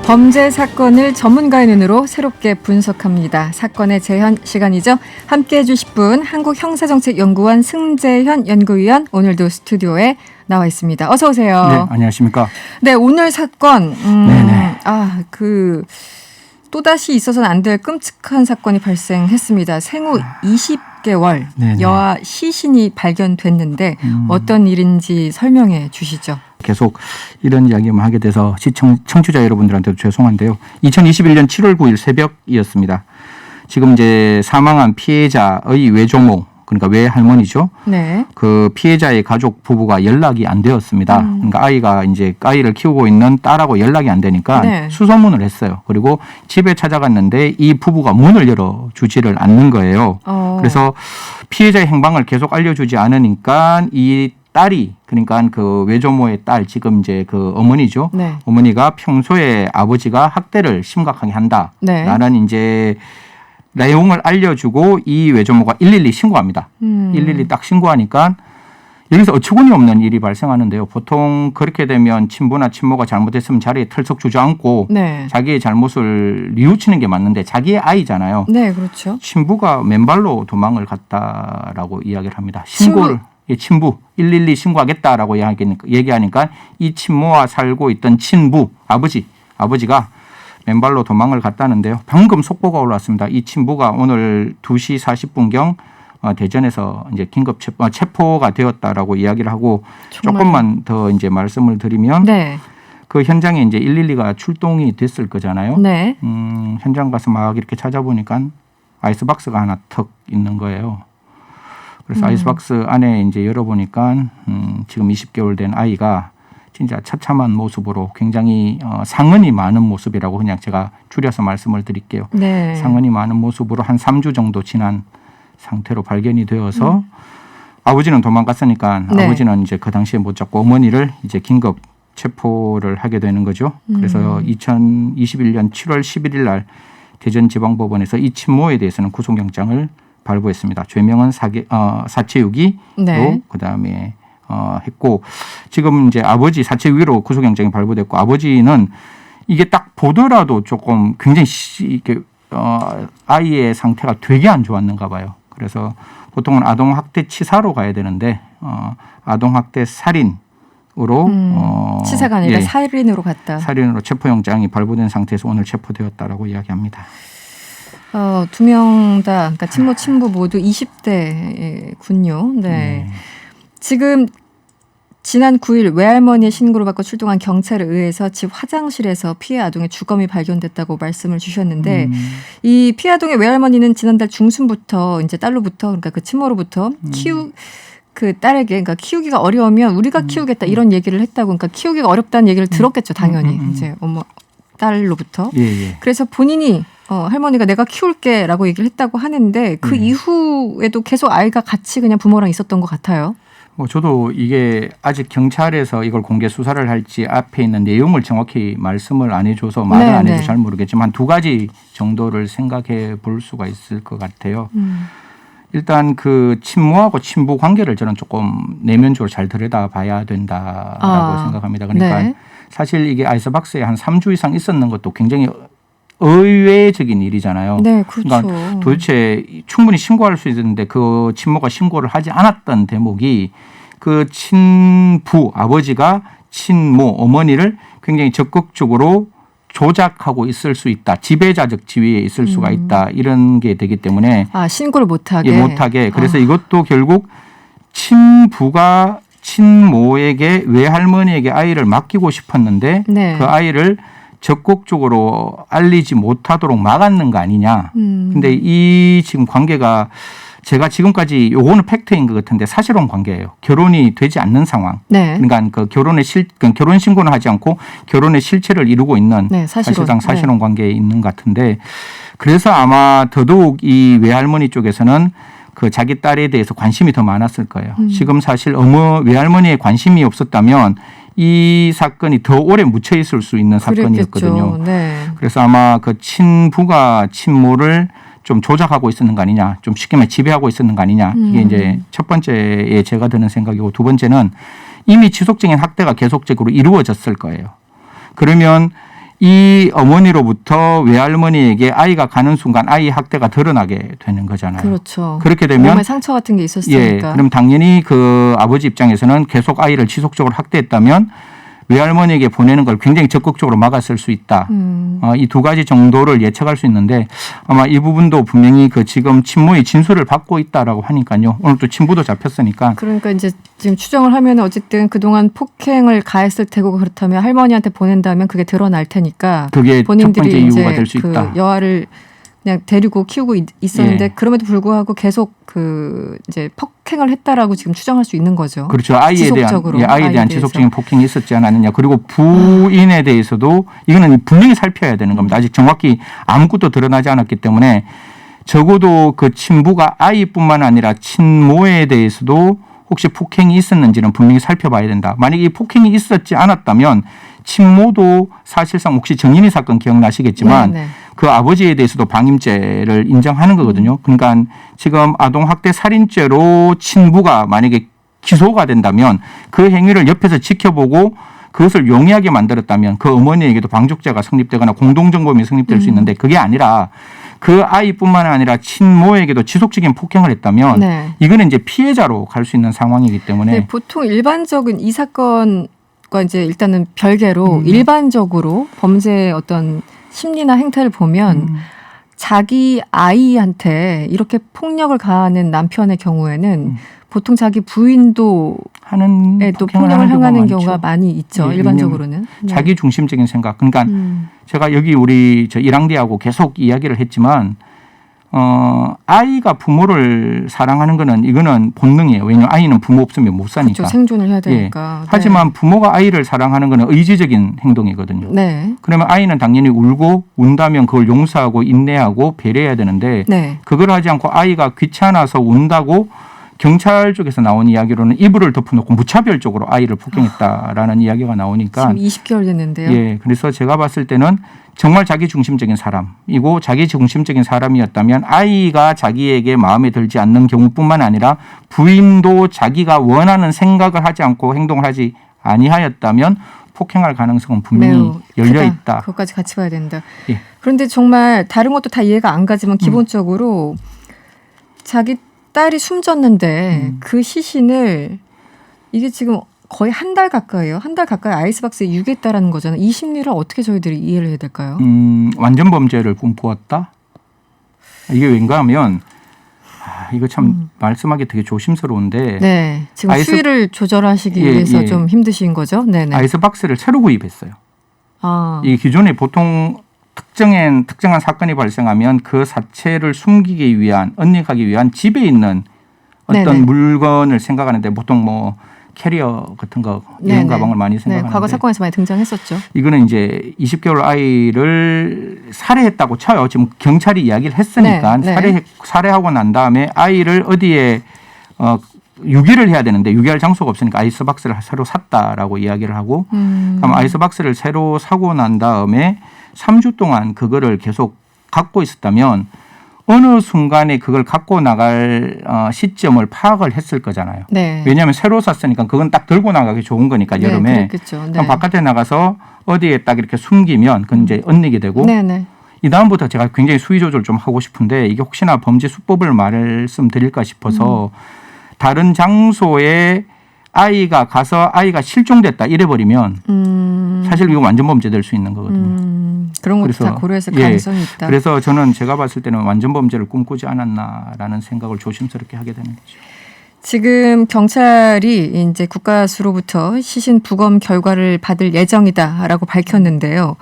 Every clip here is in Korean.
범죄 사건을 전문가의 눈으로 새롭게 분석합니다. 사건의 재현 시간이죠. 함께해 주실 분 한국형사정책연구원 승재현 연구위원 오늘도 스튜디오에 나와 있습니다. 어서 오세요. 네, 안녕하십니까. 네, 오늘 사건 또다시 있어서는 안 될 끔찍한 사건이 발생했습니다. 생후 20개월 네네. 여아 시신이 발견됐는데 어떤 일인지 설명해 주시죠. 계속 이런 이야기만 하게 돼서 청취자 여러분들한테도 죄송한데요. 2021년 7월 9일 새벽이었습니다. 지금 이제 사망한 피해자의 외조모, 그러니까 외할머니죠. 네. 그 피해자의 가족 부부가 연락이 안 되었습니다. 그러니까 아이가 이제 아이를 키우고 있는 딸하고 연락이 안 되니까 네. 수소문을 했어요. 그리고 집에 찾아갔는데 이 부부가 문을 열어주지를 않는 거예요. 그래서 피해자의 행방을 계속 알려주지 않으니까 이 딸이, 그러니까 그 외조모의 딸, 지금 이제 그 어머니죠. 네. 어머니가 평소에 아버지가 학대를 심각하게 한다. 네. 라는 이제 내용을 알려주고 이 외조모가 112 신고합니다. 112 딱 신고하니까 여기서 어처구니 없는 일이 발생하는데요. 보통 그렇게 되면 친부나 친모가 잘못했으면 자리에 털썩 주저앉고 네. 자기의 잘못을 뉘우치는 게 맞는데 자기의 아이잖아요. 네, 그렇죠. 친부가 맨발로 도망을 갔다라고 이야기를 합니다. 신고를. 친부 112 신고하겠다라고 얘기하니까 이 친모와 살고 있던 친부 아버지가 맨발로 도망을 갔다는데요. 방금 속보가 올라왔습니다. 이 친부가 오늘 2시 40분경 대전에서 이제 긴급 체포가 되었다라고 이야기를 하고 정말. 조금만 더 이제 말씀을 드리면 네. 그 현장에 이제 112가 출동이 됐을 거잖아요. 네. 현장 가서 막 이렇게 찾아보니까 아이스박스가 하나 턱 있는 거예요. 그래서 아이스박스 안에 이제 열어보니까 지금 20개월 된 아이가 진짜 처참한 모습으로 굉장히 상흔이 많은 모습이라고 그냥 제가 줄여서 말씀을 드릴게요. 네. 상흔이 많은 모습으로 한 3주 정도 지난 상태로 발견이 되어서 아버지는 도망갔으니까 네. 아버지는 이제 그 당시에 못 잡고 어머니를 이제 긴급 체포를 하게 되는 거죠. 그래서 2021년 7월 11일 날 대전지방법원에서 이 친모에 대해서는 구속영장을 발부했습니다. 죄명은 사체유기로 네. 그다음에 했고 지금 이제 아버지 사체유기로 구속영장이 발부됐고 아버지는 이게 딱 보더라도 조금 굉장히 이렇게 아이의 상태가 되게 안 좋았는가 봐요. 그래서 보통은 아동학대치사로 가야 되는데 아동학대 살인으로 치사가 아니라 살인으로 갔다. 살인으로 체포영장이 발부된 상태에서 오늘 체포되었다라고 이야기합니다. 두 명 다, 그러니까 친모, 친부 모두 20대군요. 네. 지금 지난 9일 외할머니의 신고를 받고 출동한 경찰에 의해서 집 화장실에서 피해 아동의 주검이 발견됐다고 말씀을 주셨는데 이 피해 아동의 외할머니는 지난달 중순부터 이제 딸로부터 그러니까 그 친모로부터 그 딸에게 그러니까 키우기가 어려우면 우리가 키우겠다 이런 얘기를 했다고 그러니까 키우기가 어렵다는 얘기를 들었겠죠 당연히 이제 딸로부터. 예. 그래서 본인이 할머니가 내가 키울게라고 얘기를 했다고 하는데 그 이후에도 계속 아이가 같이 그냥 부모랑 있었던 것 같아요. 저도 이게 아직 경찰에서 이걸 공개 수사를 할지 앞에 있는 내용을 정확히 말씀을 안 해줘서 말을 안 해서 잘 모르겠지만 한 두 가지 정도를 생각해 볼 수가 있을 것 같아요. 일단 그 친모하고 친부 관계를 저는 조금 내면적으로 잘 들여다봐야 된다라고 생각합니다. 그러니까 네. 사실 이게 아이스박스에 한 3주 이상 있었는 것도 굉장히 의외적인 일이잖아요. 네, 그렇죠. 그러니까 도대체 충분히 신고할 수 있는데 그 친모가 신고를 하지 않았던 대목이 그 친부 아버지가 친모 어머니를 굉장히 적극적으로 조작하고 있을 수 있다. 지배자적 지위에 있을 수가 있다. 이런 게 되기 때문에 신고를 못하게. 못하게. 그래서 이것도 결국 친부가 친모에게 외할머니에게 아이를 맡기고 싶었는데 네. 그 아이를 적극적으로 알리지 못하도록 막았는 거 아니냐. 근데 이 지금 관계가 제가 지금까지 요거는 팩트인 것 같은데 사실혼 관계예요. 결혼이 되지 않는 상황. 네. 그러니까 그 결혼 신고는 하지 않고 결혼의 실체를 이루고 있는 사실상 사실혼 관계에 있는 것 같은데 그래서 아마 더더욱 이 외할머니 쪽에서는 그 자기 딸에 대해서 관심이 더 많았을 거예요. 지금 사실 외할머니에 관심이 없었다면 이 사건이 더 오래 묻혀 있을 수 있는 사건이었거든요. 네. 그래서 아마 그 친부가 친모를 좀 조작하고 있었는 거 아니냐, 좀 쉽게 말해 지배하고 있었는 거 아니냐. 이게 이제 첫 번째에 제가 드는 생각이고 두 번째는 이미 지속적인 학대가 계속적으로 이루어졌을 거예요. 그러면 이 어머니로부터 외할머니에게 아이가 가는 순간 아이 학대가 드러나게 되는 거잖아요. 그렇죠. 그렇게 되면 몸에 상처 같은 게 있었으니까. 그럼 당연히 그 아버지 입장에서는 계속 아이를 지속적으로 학대했다면 외할머니에게 보내는 걸 굉장히 적극적으로 막았을 수 있다. 이 두 가지 정도를 예측할 수 있는데 아마 이 부분도 분명히 그 지금 친모의 진술을 받고 있다라고 하니까요. 오늘 또 친부도 잡혔으니까. 그러니까 이제 지금 추정을 하면 어쨌든 그동안 폭행을 가했을 테고 그렇다면 할머니한테 보낸다면 그게 드러날 테니까 그게 첫 본인들이 번째 이유가 이제 될 수 그 있다. 여아를 그냥 데리고 키우고 있었는데 예. 그럼에도 불구하고 계속 그 이제 폭행을 했다라고 지금 추정할 수 있는 거죠. 그렇죠. 아이에 대한 지속적으로. 아이에 대한 대해서. 지속적인 폭행이 있었지 않았느냐. 그리고 부인에 대해서도 이거는 분명히 살펴야 되는 겁니다. 아직 정확히 아무것도 드러나지 않았기 때문에 적어도 그 친부가 아이뿐만 아니라 친모에 대해서도 혹시 폭행이 있었는지는 분명히 살펴봐야 된다. 만약에 이 폭행이 있었지 않았다면 친모도 사실상 혹시 정인이 사건 기억나시겠지만 네. 그 아버지에 대해서도 방임죄를 인정하는 거거든요. 그러니까 지금 아동학대 살인죄로 친부가 만약에 기소가 된다면 그 행위를 옆에서 지켜보고 그것을 용이하게 만들었다면 그 어머니에게도 방조죄가 성립되거나 공동정범이 성립될 수 있는데 그게 아니라 그 아이뿐만 아니라 친모에게도 지속적인 폭행을 했다면 네. 이거는 이제 피해자로 갈 수 있는 상황이기 때문에 네, 보통 일반적인 이 사건과 이제 일단은 별개로 일반적으로 범죄의 어떤 심리나 행태를 보면 자기 아이한테 이렇게 폭력을 가하는 남편의 경우에는 보통 자기 부인도 하는 또 폭행을 폭력을 하는 향하는 경우가 경우가 많이 있죠. 예, 일반적으로는. 네. 자기 중심적인 생각. 그러니까 제가 여기 우리 저 일항대하고 계속 이야기를 했지만 아이가 부모를 사랑하는 거는 이거는 본능이에요. 왜냐하면 아이는 부모 없으면 못 사니까. 그렇죠. 생존을 해야 되니까. 네. 하지만 부모가 아이를 사랑하는 거는 의지적인 행동이거든요. 네. 그러면 아이는 당연히 울고 운다면 그걸 용서하고 인내하고 배려해야 되는데 네. 그걸 하지 않고 아이가 귀찮아서 운다고 경찰 쪽에서 나온 이야기로는 이불을 덮어놓고 무차별적으로 아이를 폭행했다라는 이야기가 나오니까 지금 20개월 됐는데요. 예, 그래서 제가 봤을 때는 정말 자기 중심적인 사람이고 자기 중심적인 사람이었다면 아이가 자기에게 마음에 들지 않는 경우뿐만 아니라 부인도 자기가 원하는 생각을 하지 않고 행동을 하지 아니하였다면 폭행할 가능성은 분명히 매우 열려 크다. 있다. 그것까지 같이 봐야 된다. 예. 그런데 정말 다른 것도 다 이해가 안 가지만 기본적으로 자기 딸이 숨졌는데 그 시신을 이게 지금 거의 한 달 가까이요. 한 달 가까이 아이스박스에 유기했다라는 거잖아요. 이 심리를 어떻게 저희들이 이해를 해야 될까요? 완전 범죄를 꿈꾸었다. 이게 왠가 하면 이거 참 말씀하기 되게 조심스러운데 네, 지금 수위를 조절하시기 위해서 좀 힘드신 거죠? 네네. 아이스박스를 새로 구입했어요. 이 기존에 보통 특정한 사건이 발생하면 그 사체를 숨기기 위한, 은닉하기 위한 집에 있는 어떤 네네. 물건을 생각하는데 보통 뭐 캐리어 같은 거 이런 네네. 가방을 많이 생각하는데 과거 사건에서 많이 등장했었죠. 이거는 이제 20개월 아이를 살해했다고 쳐요. 지금 경찰이 이야기를 했으니까 살해하고 난 다음에 아이를 어디에 유기를 해야 되는데 유기할 장소가 없으니까 아이스박스를 새로 샀다라고 이야기를 하고 그럼 아이스박스를 새로 사고 난 다음에 3주 동안 그거를 계속 갖고 있었다면 어느 순간에 그걸 갖고 나갈 시점을 파악을 했을 거잖아요. 네. 왜냐하면 새로 샀으니까 그건 딱 들고 나가기 좋은 거니까 여름에. 그랬겠죠. 네. 그럼 바깥에 나가서 어디에 딱 이렇게 숨기면 그건 이제 은닉이 되고 네네. 이 다음부터 제가 굉장히 수위 조절 좀 하고 싶은데 이게 혹시나 범죄 수법을 말씀드릴까 싶어서 다른 장소에 아이가 가서 아이가 실종됐다 이래버리면 사실 이거 완전 범죄 될 수 있는 거거든요. 그런 것도 다 고려했을 가능성이 있다. 그래서 저는 제가 봤을 때는 완전 범죄를 꿈꾸지 않았나라는 생각을 조심스럽게 하게 되는 거죠. 지금 경찰이 이제 국가수로부터 시신 부검 결과를 받을 예정이다라고 밝혔는데요.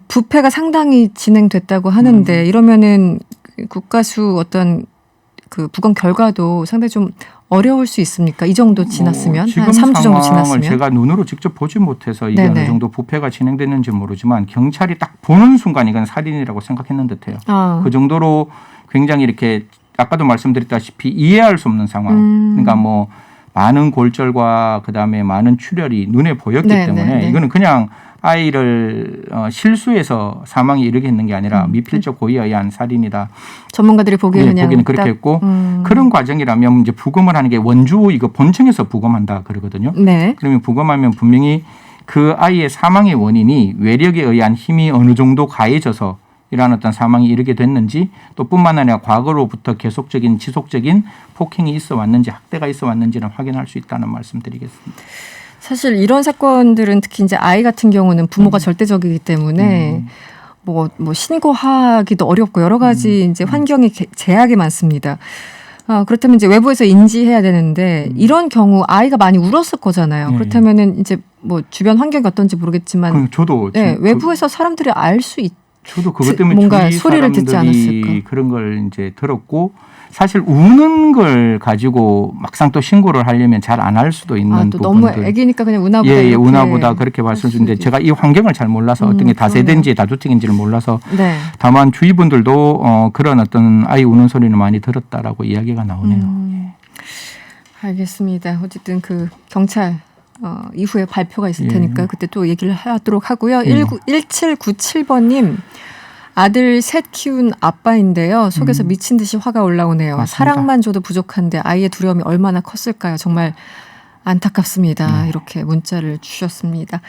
부패가 상당히 진행됐다고 하는데 이러면은 국가수 어떤 그 부검 결과도 상당히 좀 어려울 수 있습니까? 이 정도 지났으면 지금 한 3주 정도 상황을 지났으면 제가 눈으로 직접 보지 못해서 이게 네네. 어느 정도 부패가 진행됐는지 모르지만 경찰이 딱 보는 순간 이건 살인이라고 생각했는 듯해요. 그 정도로 굉장히 이렇게 아까도 말씀드렸다시피 이해할 수 없는 상황. 그러니까 뭐 많은 골절과 그다음에 많은 출혈이 눈에 보였기 때문에 이거는 그냥 아이를 실수해서 사망에 이르게 했는 게 아니라 미필적 고의에 의한 살인이다. 전문가들이 보기에는 보기에는 그렇게 했고 그런 과정이라면 이제 부검을 하는 게 원주 이거 본청에서 부검한다 그러거든요. 네. 그러면 부검하면 분명히 그 아이의 사망의 원인이 외력에 의한 힘이 어느 정도 가해져서 이러한 어떤 사망이 이르게 됐는지 또 뿐만 아니라 과거로부터 계속적인 지속적인 폭행이 있어 왔는지 학대가 있어 왔는지는 확인할 수 있다는 말씀드리겠습니다. 사실 이런 사건들은 특히 이제 아이 같은 경우는 부모가 절대적이기 때문에 뭐 신고하기도 어렵고 여러 가지 이제 환경이 제약이 많습니다. 그렇다면 이제 외부에서 인지해야 되는데 이런 경우 아이가 많이 울었을 거잖아요. 네. 그렇다면은 이제 뭐 주변 환경이 어떤지 모르겠지만 저도 네, 외부에서 사람들이 알 수 있. 저도 그것 때문에 뭔가 주위 소리를 듣지 사람들이 않았을까. 그런 걸 이제 들었고 사실 우는 걸 가지고 막상 또 신고를 하려면 잘 안 할 수도 있는 또 부분들. 너무 애기니까 그냥 우나보다 예, 이렇게 우나보다 그렇게 말씀드렸는데 제가 이 환경을 잘 몰라서 어떤 게 다세대인지 다주택인지를 몰라서 네. 다만 주위 분들도 그런 어떤 아이 우는 소리는 많이 들었다라고 이야기가 나오네요. 알겠습니다. 어쨌든 그 경찰 이후에 발표가 있을 예. 테니까 그때 또 얘기를 하도록 하고요. 예. 1797번님 아들 셋 키운 아빠인데요. 속에서 미친 듯이 화가 올라오네요. 맞습니다. 사랑만 줘도 부족한데 아이의 두려움이 얼마나 컸을까요? 정말 안타깝습니다. 이렇게 문자를 주셨습니다.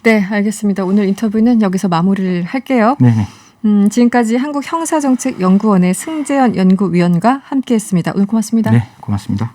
네, 알겠습니다. 오늘 인터뷰는 여기서 마무리를 할게요. 네네. 지금까지 한국형사정책연구원의 승재현 연구위원과 함께했습니다. 오늘 고맙습니다. 네, 고맙습니다.